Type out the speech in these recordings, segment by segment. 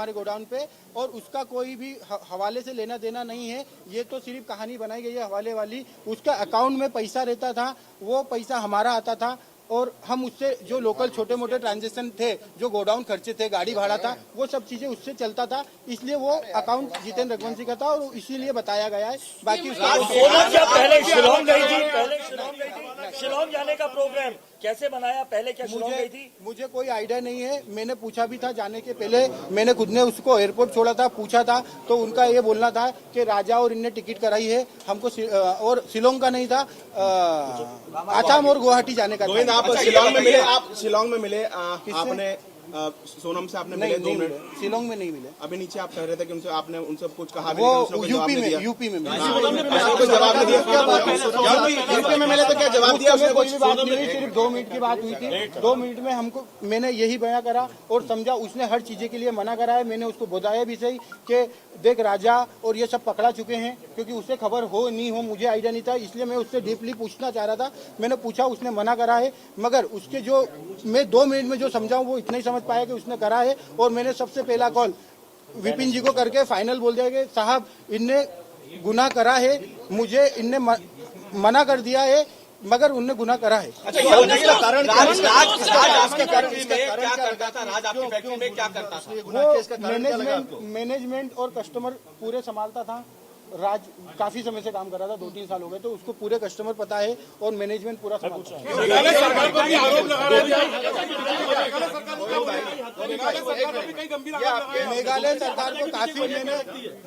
हमारे गोडाउन पे, और उसका कोई भी हवाले से लेना देना नहीं है। ये तो सिर्फ कहानी बनाई गई है हवाले वाली। उसका अकाउंट में पैसा रहता था, वो पैसा हमारा आता था, और हम उससे जो लोकल छोटे मोटे ट्रांजेक्शन थे, जो गोडाउन खर्चे थे, गाड़ी भाड़ा था, वो सब चीजें उससे चलता था। इसलिए वो अकाउंट जितेंद्र रघुवंशी का था और इसीलिए बताया गया है। बाकी पहले शिलोंग गई थी, शिलोंग जाने का प्रोग्राम कैसे बनाया, पहले क्या शिलोंग गई थी? मुझे कोई आइडिया नहीं है। मैंने पूछा भी था जाने के पहले, मैंने खुद ने उसको एयरपोर्ट छोड़ा था, पूछा था, तो उनका ये बोलना था कि राजा और इनने टिकट कराई है हमको, और शिलोंग का नहीं था, आसाम और गुवाहाटी जाने का था। आप शिलोंग में मिले, आप शिलोंग में मिले, आपने सोनम से आपने मिले 2 मिनट? शिलोंग में नहीं मिले। अभी नीचे आप कह रहे थे कि उनसे आपने उनसे कुछ कहा भी, वो यूपी में मिले। यूपी में मिले तो क्या जवाब दिया? कोई भी बात नहीं हुई, सिर्फ 2 मिनट की बात हुई थी। 2 मिनट में हमको, मैंने यही बयां करा और समझा। उसने हर चीजें के लिए मना करा है। मैंने उसको बताया भी सही कि देख राजा और ये सब पकड़ा चुके हैं, क्योंकि उसे खबर हो नहीं हो मुझे आइडिया नहीं था, इसलिए मैं उससे डीपली पूछना चाह रहा था। मैंने पूछा, उसने मना करा है, मगर उसके जो मैं 2 मिनट में जो समझाऊं वो इतना ही समझ पाया कि उसने करा है। और मैंने सबसे पहला कॉल विपिन जी को करके फाइनल बोल दिया कि साहब इनने गुनाह करा है, मुझे इनने मना कर दिया है, मगर उनने गुनाह करा है। अच्छा, मैनेजमेंट और कस्टमर पूरे संभालता था। राज काफी समय से काम कर रहा था, 2-3 साल हो गए, तो उसको पूरे कस्टमर पता है और मैनेजमेंट पूरा संभालता है। मेघालय सरकार को काफी मैंने,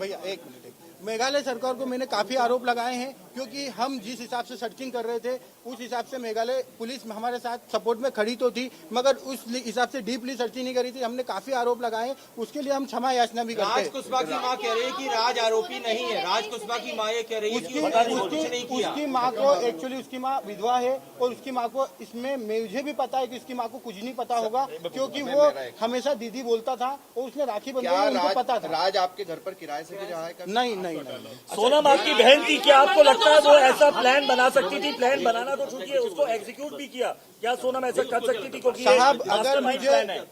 भैया एक मिनट, मेघालय सरकार को मैंने काफी आरोप लगाए हैं, क्योंकि हम जिस हिसाब से सर्चिंग कर रहे थे उस हिसाब से मेघालय पुलिस हमारे साथ सपोर्ट में खड़ी तो थी, मगर उस हिसाब से डीपली सर्चिंग नहीं करी थी। हमने काफी आरोप लगाए, उसके लिए हम क्षमा याचना भी करते हैं। राज कुशवाहा की मां कह रही है कि राज आरोपी नहीं है। राज कुशवाहा की मां ये कह रही है उसकी माँ को, एक्चुअली उसकी माँ विधवा है, और उसकी माँ को इसमें मुझे भी पता है कि उसकी माँ को कुछ नहीं पता होगा, क्योंकि वो हमेशा दीदी बोलता था और उसने राखी बंधवाई, उनको पता था। राज आपके घर पर किराए से भी रहा है? नहीं। सोनम आपकी बहन थी, क्या आपको लगता है वो ऐसा प्लान बना सकती थी? प्लान बनाना तो छूटिए, उसको एग्जीक्यूट भी किया। क्या सोनम ऐसा कर सकती थी? क्योंकि साहब अगर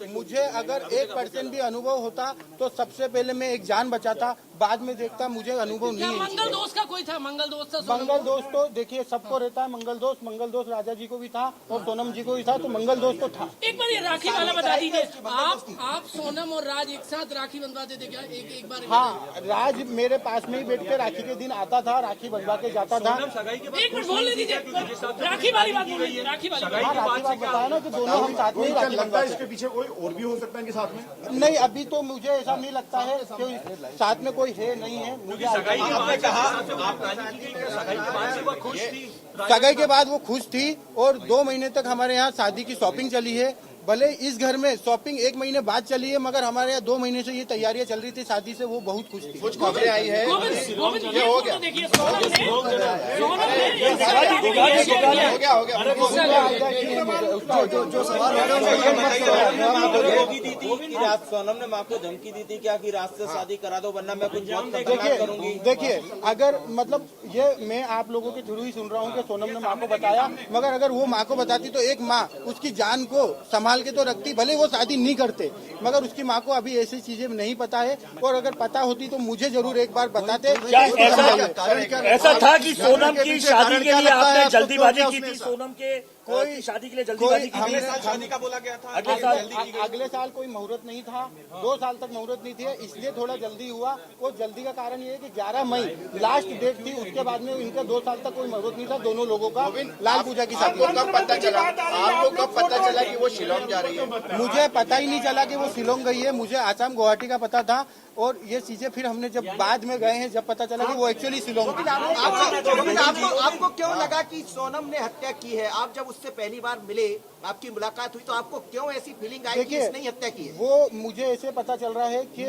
मुझे अगर 1% भी अनुभव होता तो सबसे पहले मैं एक जान बचाता, बाद में देखता। मुझे अनुभव नहीं है। मंगल दोस्त का कोई था? मंगल दोस्त था? मंगल दोस्त तो देखिए सबको रहता है। मंगल दोस्त राजा जी को भी था और सोनम जी को भी था, तो मंगल दोस्त तो था। एक बार ये राखी वाला बता दीजिए, आप सोनम और राज एक साथ राखी बंधवाते थे क्या? एक बार? हाँ, राज मेरे पास में ही बैठ के राखी के दिन आता था, राखी बंधवा के जाता था। एक मिनट बोलने दीजिए, राखी वाली बात बोलिए। राखी वाली बात बताया ना कि दोनों हम साथ में ही राखी बंधवाते हैं। इसके पीछे कोई और भी हो सकता है इनके साथ में? नहीं, अभी तो मुझे ऐसा नहीं लगता है कि साथ में कोई है, नहीं है। मुझे सगाई के बाद वो खुश थी और 2 महीने तक हमारे यहाँ शादी की शॉपिंग चली है। भले इस घर में शॉपिंग 1 महीने बाद चली है, मगर हमारे यहाँ 2 महीने से ये तैयारियां चल रही थी शादी से, वो बहुत खुश थी। कुछ खबरें आई है, हो गया। जो सवाल सोनम ने माँ को धमकी दी थी क्या कि रात से शादी करा दो वरना मैं कुछ करूंगी? देखिए, अगर मतलब ये मैं आप लोगों के थ्रू ही सुन रहा हूँ कि सोनम ने माँ को बताया, मगर अगर वो माँ को बताती तो एक माँ उसकी जान को संभाल के तो रखती। भले वो शादी नहीं करते, मगर उसकी माँ को अभी ऐसी चीजें नहीं पता है, और अगर पता होती तो मुझे जरूर एक बार बताते। ऐसा था कि सोनम की शादी के लिए आपने जल्दीबाजी की थी? सोनम के कोई शादी के लिए जल्दीबाजी की थी? शादी का बोला गया था। अगले साल कोई मुहूर्त नहीं था, 2 साल तक मुहूर्त नहीं थी, इसलिए थोड़ा जल्दी हुआ। और जल्दी का कारण ये है कि 11 मई लास्ट डेट थी, उसके बाद में इनका 2 साल तक कोई मुहूर्त नहीं था दोनों लोगों का। लाल पूजा की शादी। आपको कब पता चला कि वो शिलोंग जा रही है? मुझे पता ही नहीं चला कि वो शिलोंग गई है। मुझे आसाम गुवाहाटी का पता था, और ये चीजें फिर हमने जब बाद में गए हैं, जब पता चला कि वो एक्चुअली शिलोंग थी। आपको क्यों लगा कि सोनम ने हत्या की है? आप जब उससे पहली बार मिले, आपकी मुलाकात हुई, तो आपको क्यों ऐसी फीलिंग आई कि इसने हत्या की है? वो मुझे ऐसे पता चल रहा है कि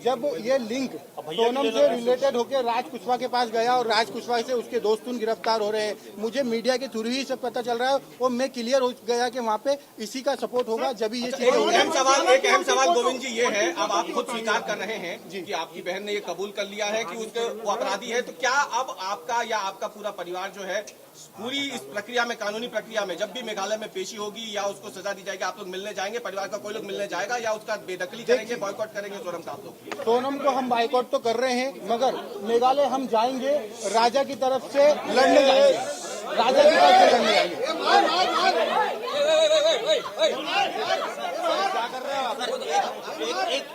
जब ये लिंक सोनम से रिलेटेड होकर राज कुशवाहा के पास गया और राज कुशवाहा से उसके दोस्त गिरफ्तार हो रहे हैं, मुझे मीडिया के थ्रू ही सब पता चल रहा है, और मैं क्लियर हो गया कि वहाँ पे इसी का सपोर्ट होगा जब ये चीजें। एक अहम सवाल गोविंद जी ये है, अब आप खुद स्वीकार कर रहे हैं कि आपकी बहन ने ये कबूल कर लिया है कि उसके वो अपराधी है, तो क्या अब आपका या आपका पूरा परिवार जो है पूरी इस प्रक्रिया में, कानूनी प्रक्रिया में, जब भी मेघालय में पेशी होगी या उसको सजा दी जाएगी, आप लोग मिलने जाएंगे, परिवार का कोई लोग मिलने जाएगा या उसका बेदखली करेंगे, बॉयकॉट करेंगे सोनम का आप लोग? सोनम को हम बाइकआउट तो कर रहे हैं, मगर मेघालय हम जाएंगे, राजा की तरफ से लड़ने जाएंगे, राजा की तरफ से लड़ने जाएंगे।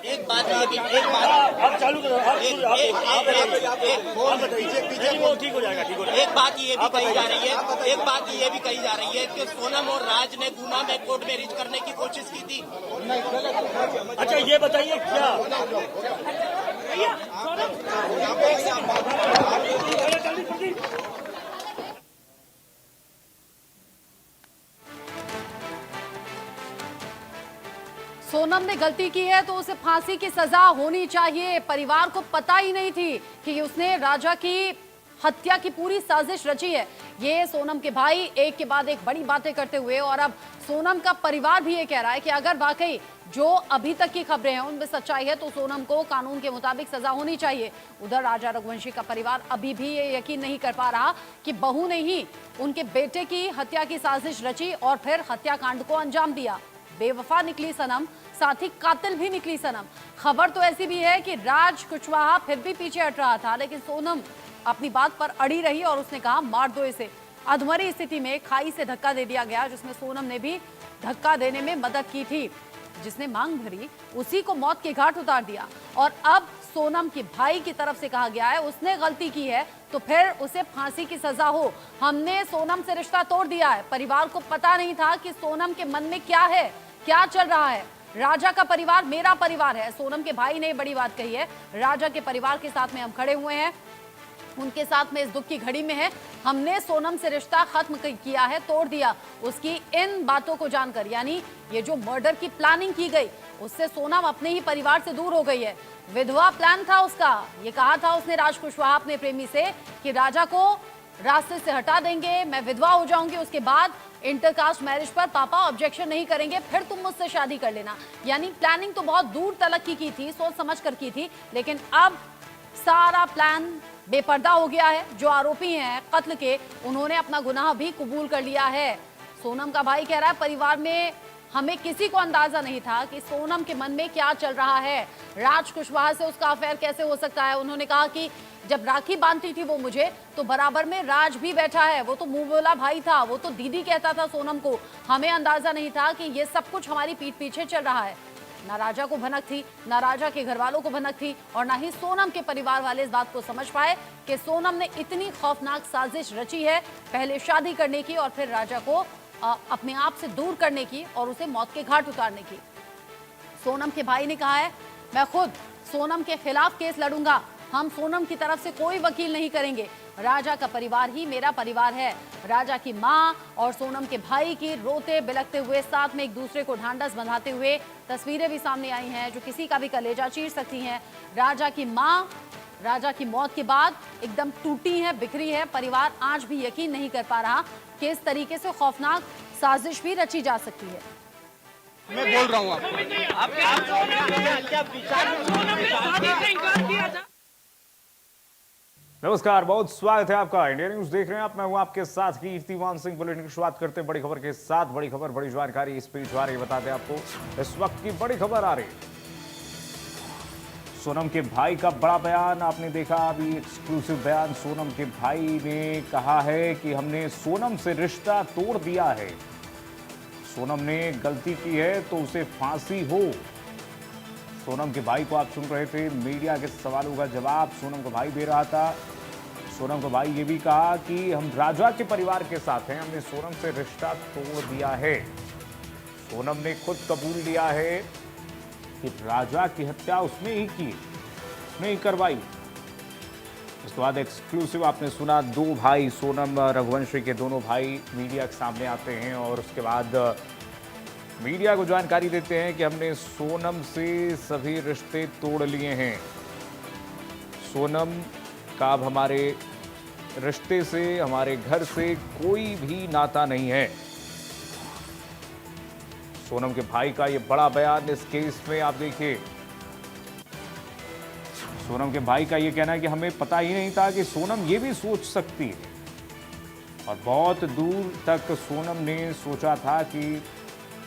एक बात ये भी, एक बात आप चालू करो, आप बताइए, वो ठीक हो जाएगा, ठीक हो जाएगा। एक बात ये भी कही जा रही है, एक बात ये भी कही जा रही है कि सोनम और राज ने गुना में कोर्ट मैरिज करने की कोशिश की थी। अच्छा ये बताइए क्या सोनम ने गलती की है तो उसे फांसी की सजा होनी चाहिए। परिवार को पता ही नहीं थी कि उसने राजा की हत्या की पूरी साजिश रची है। ये सोनम के भाई एक के बाद एक बड़ी बातें करते हुए, और अब सोनम का परिवार भी ये कह रहा है कि अगर वाकई जो अभी तक की खबरें हैं उनमें सच्चाई है तो सोनम को कानून के मुताबिक सजा होनी चाहिए। उधर राजा रघुवंशी का परिवार अभी भी ये यकीन नहीं कर पा रहा कि बहू ने ही उनके बेटे की हत्या की साजिश रची और फिर हत्याकांड को अंजाम दिया। बेवफा निकली सनम, साथ ही कातिल भी निकली सनम। खबर तो ऐसी भी है कि राज कुशवाहा फिर भी पीछे हट रहा था, लेकिन सोनम अपनी बात पर अड़ी रही और उसने कहा मार दो इसे। अधमरी स्थिति में खाई से धक्का दे दिया गया, जिसमें सोनम ने भी धक्का देने में मदद की थी। जिसने मांग भरी उसी को मौत के घाट उतार दिया। और अब सोनम के भाई की तरफ से कहा गया है उसने गलती की है तो फिर उसे फांसी की सजा हो। हमने सोनम से रिश्ता तोड़ दिया है। परिवार को पता नहीं था कि सोनम के मन में क्या है, क्या चल रहा है। राजा का परिवार मेरा परिवार है। सोनम के भाई ने बड़ी बात कही है। राजा के परिवार के साथ में हम खड़े हुए हैं, उनके साथ में इस दुख की घड़ी में है। हमने सोनम से रिश्ता खत्म किया है, तोड़ दिया। उसकी इन बातों को जानकर, यानी ये जो मर्डर की प्लानिंग की गई उससे सोनम अपने ही परिवार से दूर हो गई है। विधवा प्लान था उसका। ये कहा था उसने राज कुशवाहा अपने प्रेमी से कि राजा को रास्ते से हटा देंगे, मैं विधवा हो जाऊंगी, उसके बाद इंटरकास्ट मैरिज पर पापा ऑब्जेक्शन नहीं करेंगे, फिर तुम मुझसे शादी कर लेना। यानी प्लानिंग तो बहुत दूर तलक की थी, सोच समझ कर की थी। लेकिन अब सारा प्लान बेपर्दा हो गया है। जो आरोपी हैं कत्ल के, उन्होंने अपना गुनाह भी कबूल कर लिया है। सोनम का भाई कह रहा है परिवार में हमें किसी को अंदाजा नहीं था कि सोनम के मन में क्या चल रहा है। राज कुशवाहा से उसका अफेयर कैसे हो सकता है। उन्होंने कहा कि जब राखी बांधती थी वो मुझे, तो बराबर में राज भी बैठा है, वो तो मुंह बोला भाई था, वो तो दीदी कहता था सोनम को। हमें अंदाजा नहीं था कि ये सब कुछ हमारी पीठ पीछे चल रहा है। ना राजा को भनक थी, ना राजा के घर वालों को भनक थी, और ना ही सोनम के परिवार वाले इस बात को समझ पाए कि सोनम ने इतनी खौफनाक साजिश रची है, पहले शादी करने की और फिर राजा को अपने आप से दूर करने की और उसे मौत के घाट उतारने की। सोनम के भाई ने कहा है मैं खुद सोनम के खिलाफ केस लड़ूंगा, हम सोनम की तरफ से कोई वकील नहीं करेंगे। राजा का परिवार ही मेरा परिवार है। राजा की मां और सोनम के भाई की रोते बिलखते हुए साथ में एक दूसरे को ढांढस बंधाते हुए तस्वीरें भी सामने आई हैं जो किसी का भी कलेजा चीर सकती हैं। राजा की मां राजा की मौत के बाद एकदम टूटी है, बिखरी है। परिवार आज भी यकीन नहीं कर पा रहा कि इस तरीके से खौफनाक साजिश भी रची जा सकती है। मैं बोल रहा हूँ नमस्कार, बहुत स्वागत है आपका। इंडिया न्यूज देख रहे हैं आप, मैं हूं आपके साथ कीर्तिमान सिंह। बुलेटिन की शुरुआत करते हैं बड़ी खबर के साथ। बड़ी खबर, बड़ी जानकारी इस बीच आ रही है, बता दें आपको इस वक्त की बड़ी खबर आ रही है। सोनम के भाई का बड़ा बयान आपने देखा, अभी एक्सक्लूसिव बयान। सोनम के भाई ने कहा है कि हमने सोनम से रिश्ता तोड़ दिया है, सोनम ने गलती की है तो उसे फांसी हो। सोनम के भाई को आप सुन रहे थे, मीडिया के सवालों का जवाब सोनम का भाई दे रहा था। सोनम का भाई ये भी कहा कि हम राजा के परिवार के साथ हैं, हमने सोनम से रिश्ता तोड़ दिया है। सोनम ने खुद कबूल लिया है कि राजा की हत्या उसने ही की, उसने ही करवाई। इसके बाद एक्सक्लूसिव आपने सुना, दो भाई सोनम रघुवंशी के दोनों भाई मीडिया के सामने आते हैं और उसके बाद मीडिया को जानकारी देते हैं कि हमने सोनम से सभी रिश्ते तोड़ लिए हैं। सोनम का अब हमारे रिश्ते से, हमारे घर से कोई भी नाता नहीं है। सोनम के भाई का ये बड़ा बयान इस केस में आप देखिए। सोनम के भाई का ये कहना है कि हमें पता ही नहीं था कि सोनम ये भी सोच सकती है और बहुत दूर तक सोनम ने सोचा था कि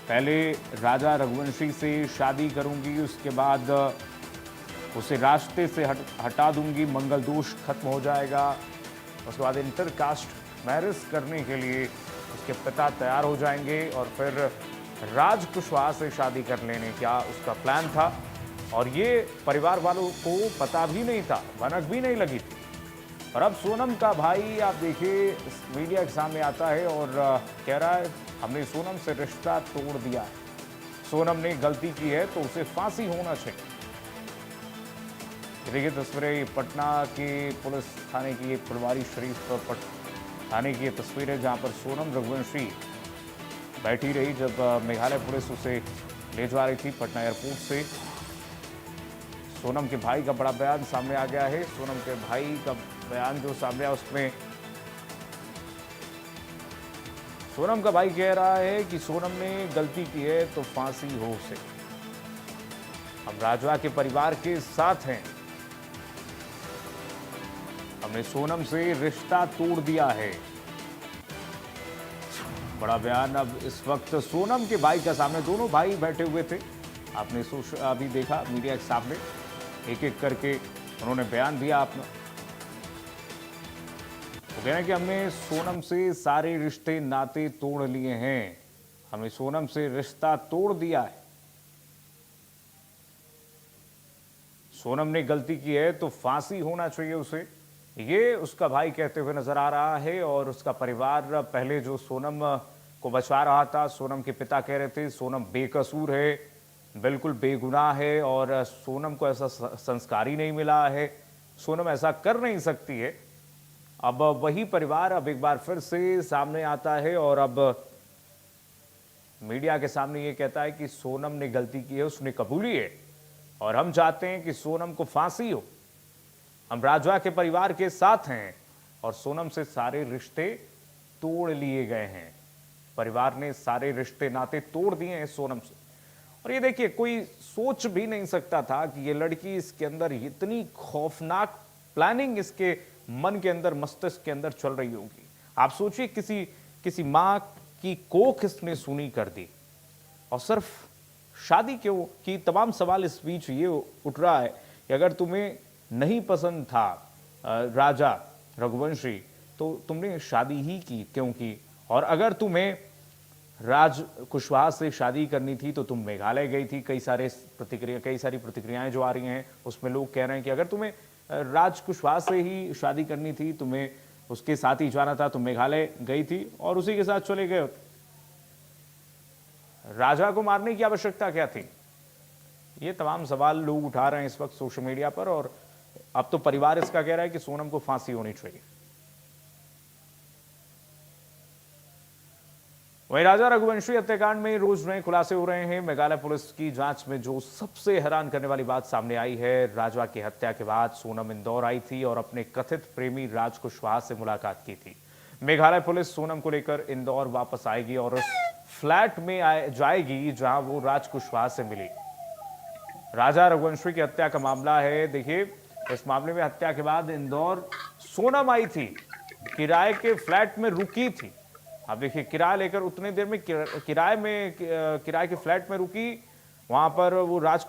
पहले राजा रघुवंशी से शादी करूंगी, उसके बाद उसे रास्ते से हटा दूंगी, मंगल दोष खत्म हो जाएगा, उसके बाद इंटरकास्ट मैरिज करने के लिए उसके पिता तैयार हो जाएंगे और फिर राज कुशवाहा से शादी कर लेने का उसका प्लान था। और ये परिवार वालों को पता भी नहीं था, भनक भी नहीं लगी थी। और अब सोनम का भाई आप देखिए मीडिया के सामने आता है और कह रहा है हमने सोनम से रिश्ता तोड़ दिया है, सोनम ने गलती की है तो उसे फांसी होना चाहिए। देखिए तस्वीरें पटना के पुलिस थाने की, फुलवारी शरीफ थाने की ये तस्वीरें जहां पर सोनम रघुवंशी बैठी रही जब मेघालय पुलिस उसे ले जा रही थी पटना एयरपोर्ट से। सोनम के भाई का बड़ा बयान सामने आ गया है। सोनम के भाई का बयान जो सामने आया उसमें सोनम का भाई कह रहा है कि सोनम ने गलती की है तो फांसी हो उसे। हम राजवा के परिवार के साथ हैं, हमने सोनम से रिश्ता तोड़ दिया है। बड़ा बयान अब इस वक्त सोनम के भाई का सामने, दोनों भाई बैठे हुए थे, आपने अभी देखा मीडिया के सामने एक एक करके उन्होंने बयान दिया। आपने वो कह रहे हैं कि हमने सोनम से सारे रिश्ते नाते तोड़ लिए हैं, हमने सोनम से रिश्ता तोड़ दिया है। सोनम ने गलती की है तो फांसी होना चाहिए उसे, ये उसका भाई कहते हुए नजर आ रहा है। और उसका परिवार पहले जो सोनम को बचा रहा था, सोनम के पिता कह रहे थे सोनम बेकसूर है, बिल्कुल बेगुनाह है और सोनम को ऐसा संस्कार ही नहीं मिला है, सोनम ऐसा कर नहीं सकती है। अब वही परिवार अब एक बार फिर से सामने आता है और अब मीडिया के सामने ये कहता है कि सोनम ने गलती की है, उसने कबूली है और हम चाहते हैं कि सोनम को फांसी हो। हम राजवा के परिवार के साथ हैं और सोनम से सारे रिश्ते तोड़ लिए गए हैं। परिवार ने सारे रिश्ते नाते तोड़ दिए हैं सोनम से। और ये देखिए कोई सोच भी नहीं सकता था कि ये लड़की, इसके अंदर इतनी खौफनाक प्लानिंग इसके मन के अंदर, मस्तिष्क के अंदर चल रही होगी। आप सोचिए किसी मां की कोख इसने सुनी कर दी और सिर्फ शादी क्यों की तमाम सवाल इस बीच ये उठ रहा है कि अगर तुम्हें नहीं पसंद था राजा रघुवंशी तो तुमने शादी ही की क्यों की, और अगर तुम्हें राज कुशवाहा से शादी करनी थी तो तुम मेघालय गई थी। कई सारी प्रतिक्रियाएं जो आ रही हैं उसमें लोग कह रहे हैं कि अगर तुम्हें राज कुशवाहा से ही शादी करनी थी, तुम्हें उसके साथ ही जाना था, तुम मेघालय गई थी और उसी के साथ चले गए, राजा को मारने की आवश्यकता क्या थी। ये तमाम सवाल लोग उठा रहे हैं इस वक्त सोशल मीडिया पर। और अब तो परिवार इसका कह रहा है कि सोनम को फांसी होनी चाहिए। वहीं राजा रघुवंशी हत्याकांड में रोज नए खुलासे हो रहे हैं। मेघालय पुलिस की जांच में जो सबसे हैरान करने वाली बात सामने आई है, राजवा की हत्या के बाद सोनम इंदौर आई थी और अपने कथित प्रेमी राज कुशवाहा से मुलाकात की थी। मेघालय पुलिस सोनम को लेकर इंदौर वापस आएगी और उस फ्लैट में जाएगी जहां वो राज कुशवाहा से मिली। राजा रघुवंशी की हत्या का मामला है। देखिए इस मामले में हत्या के बाद इंदौर सोनम आई थी, किराए के फ्लैट में रुकी थी। अब देखिए किराया लेकर उतने देर में किराए के फ्लैट में रुकी, वहां पर वो राज